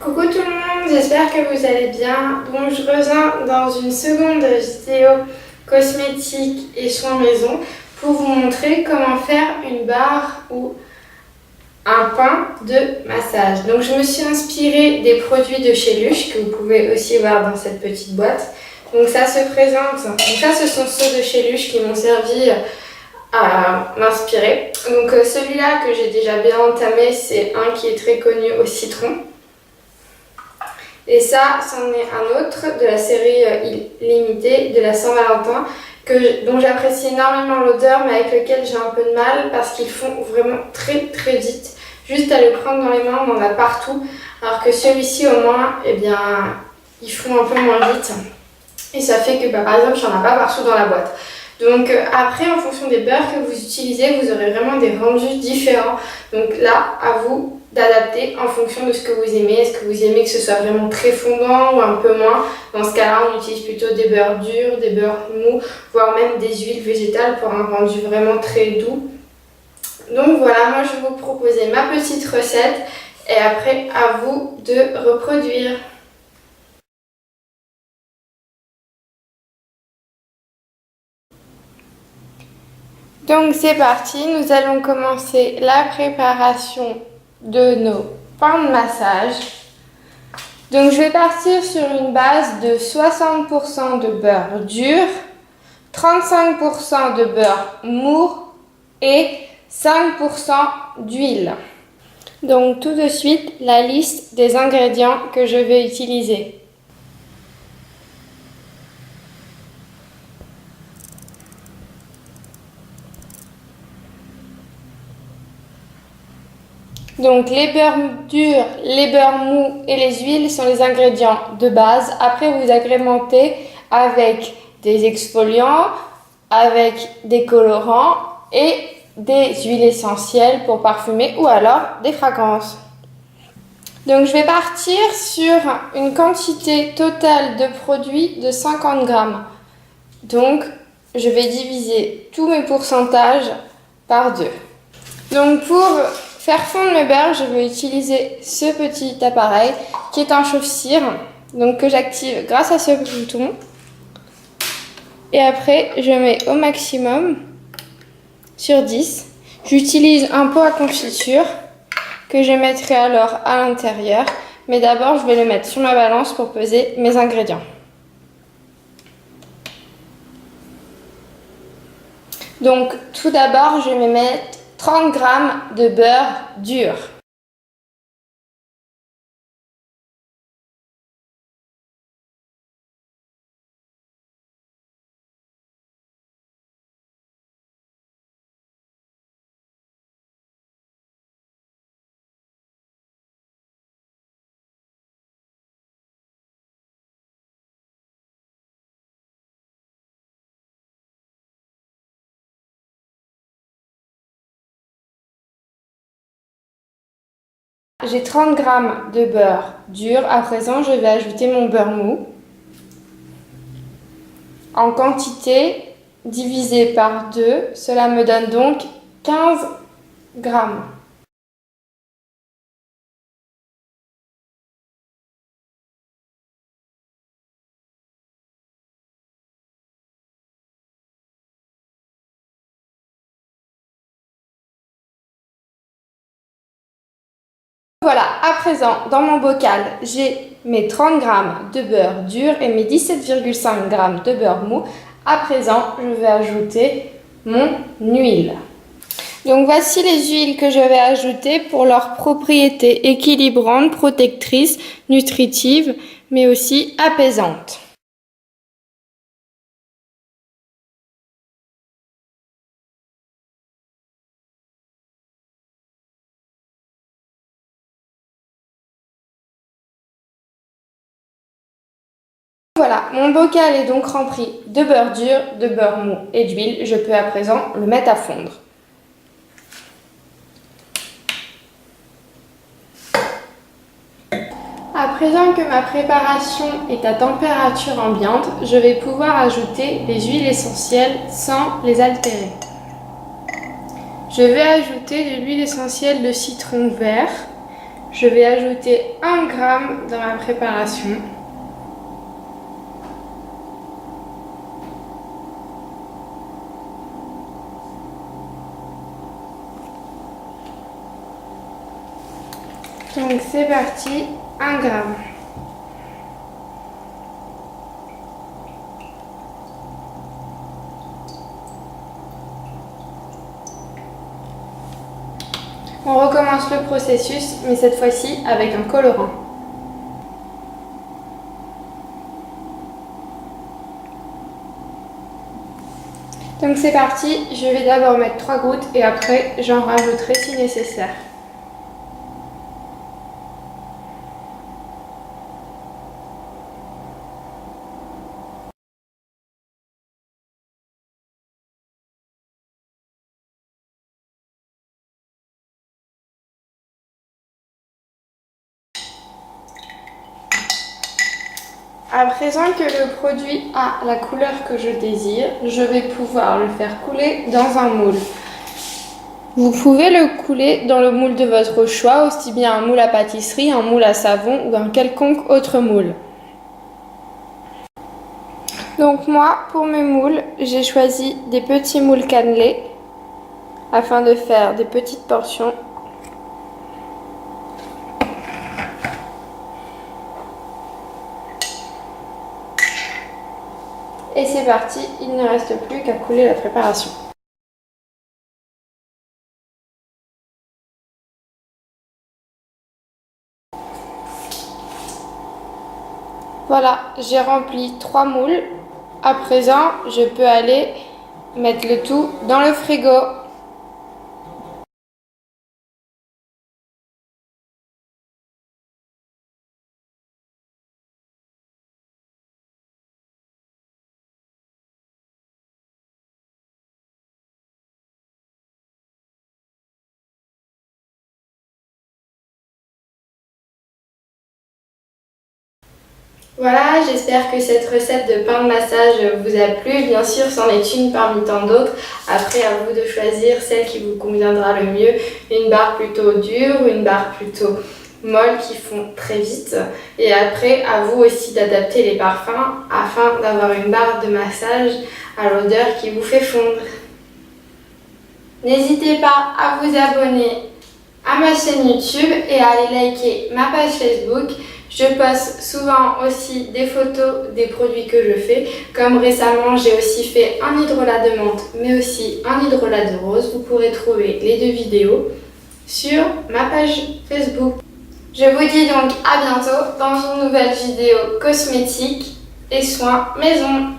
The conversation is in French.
Coucou tout le monde, j'espère que vous allez bien. Donc je reviens dans une seconde vidéo cosmétique et soins maison pour vous montrer comment faire une barre ou un pain de massage. Donc je me suis inspirée des produits de chez Lush que vous pouvez aussi voir dans cette petite boîte. Donc ça se présente, donc ça ce sont ceux de chez Lush qui m'ont servi à m'inspirer. Donc celui-là que j'ai déjà bien entamé, c'est un qui est très connu au citron. Et ça, c'en est un autre de la série limitée de la Saint-Valentin dont j'apprécie énormément l'odeur mais avec lequel j'ai un peu de mal parce qu'ils font vraiment très vite. Juste à le prendre dans les mains, on en a partout. Alors que celui-ci au moins, eh bien, ils font un peu moins vite. Et ça fait que par exemple, j'en ai pas partout dans la boîte. Donc après, en fonction des beurres que vous utilisez, vous aurez vraiment des rendus différents. Donc là, à vous d'adapter en fonction de ce que vous aimez. Est-ce que vous aimez que ce soit vraiment très fondant ou un peu moins? Dans ce cas-là, on utilise plutôt des beurres durs, des beurres mous, voire même des huiles végétales pour un rendu vraiment très doux. Donc voilà, moi je vais vous proposer ma petite recette et après à vous de reproduire. Donc c'est parti, nous allons commencer la préparation de nos pains de massage. Donc je vais partir sur une base de 60% de beurre dur, 35% de beurre mou et 5% d'huile. Donc tout de suite la liste des ingrédients que je vais utiliser. Donc les beurres durs, les beurres mous et les huiles sont les ingrédients de base. Après vous agrémentez avec des exfoliants, avec des colorants et des huiles essentielles pour parfumer ou alors des fragrances. Donc je vais partir sur une quantité totale de produits de 50 grammes. Donc je vais diviser tous mes pourcentages par 2. Donc pour faire fondre le beurre, je vais utiliser ce petit appareil qui est un chauffe-cire, donc que j'active grâce à ce bouton. Et après, je mets au maximum sur 10. J'utilise un pot à confiture que je mettrai alors à l'intérieur. Mais d'abord, je vais le mettre sur ma balance pour peser mes ingrédients. Donc tout d'abord, je vais mettre 30 g de beurre dur. J'ai 30 g de beurre dur. À présent, je vais ajouter mon beurre mou en quantité divisée par 2. Cela me donne donc 15 g. Voilà, à présent, dans mon bocal, j'ai mes 30 g de beurre dur et mes 17,5 g de beurre mou. À présent, je vais ajouter mon huile. Donc voici les huiles que je vais ajouter pour leurs propriétés équilibrantes, protectrices, nutritives, mais aussi apaisantes. Voilà, mon bocal est donc rempli de beurre dur, de beurre mou et d'huile. Je peux à présent le mettre à fondre. À présent que ma préparation est à température ambiante, je vais pouvoir ajouter les huiles essentielles sans les altérer. Je vais ajouter de l'huile essentielle de citron vert, Je vais ajouter 1 gramme dans ma préparation. Donc c'est parti, 1 gramme. On recommence le processus, mais cette fois-ci avec un colorant. Donc c'est parti, je vais d'abord mettre 3 gouttes et après j'en rajouterai si nécessaire. À présent que le produit a la couleur que je désire, je vais pouvoir le faire couler dans un moule. Vous pouvez le couler dans le moule de votre choix, aussi bien un moule à pâtisserie, un moule à savon ou un quelconque autre moule. Donc moi, pour mes moules, j'ai choisi des petits moules cannelés afin de faire des petites portions. Et c'est parti, il ne reste plus qu'à couler la préparation. Voilà, j'ai rempli 3 moules. À présent, je peux aller mettre le tout dans le frigo. Voilà, j'espère que cette recette de pain de massage vous a plu. Bien sûr, c'en est une parmi tant d'autres. Après, à vous de choisir celle qui vous conviendra le mieux. Une barre plutôt dure ou une barre plutôt molle qui fond très vite. Et après, à vous aussi d'adapter les parfums afin d'avoir une barre de massage à l'odeur qui vous fait fondre. N'hésitez pas à vous abonner à ma chaîne YouTube et à aller liker ma page Facebook. Je poste souvent aussi des photos des produits que je fais. Comme récemment, j'ai aussi fait un hydrolat de menthe, mais aussi un hydrolat de rose. Vous pourrez trouver les 2 vidéos sur ma page Facebook. Je vous dis donc à bientôt dans une nouvelle vidéo cosmétique et soins maison.